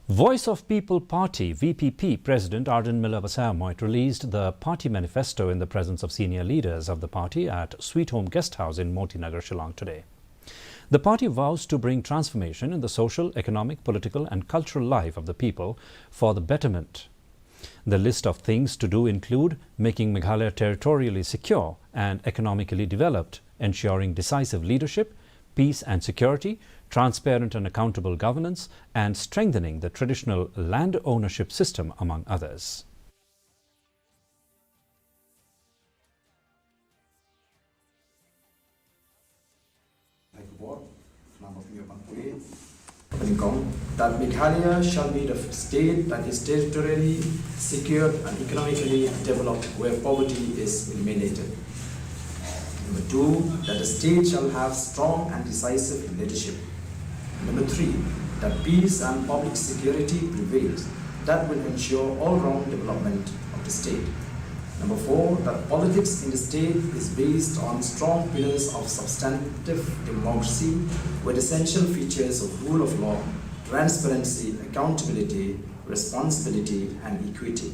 Voice of People Party (VPP) President Arden Miller Basayamoit released the party manifesto in the presence of senior leaders of the party at Sweet Home Guest House in Moti Nagar, Shillong today. The party vows to bring transformation in the social, economic, political and cultural life of the people for the betterment. The list of things to do include making Meghalaya territorially secure and economically developed, ensuring decisive leadership, peace and security, transparent and accountable governance, and strengthening the traditional land ownership system, among others. That Meghalaya shall be the state that is territorially secure and economically developed, where poverty is eliminated. Number 2, that the state shall have strong and decisive leadership. Number 3, that peace and public security prevails, that will ensure all-round development of the state. Number 4, that politics in the state is based on strong pillars of substantive democracy with essential features of rule of law, transparency, accountability, responsibility, and equity.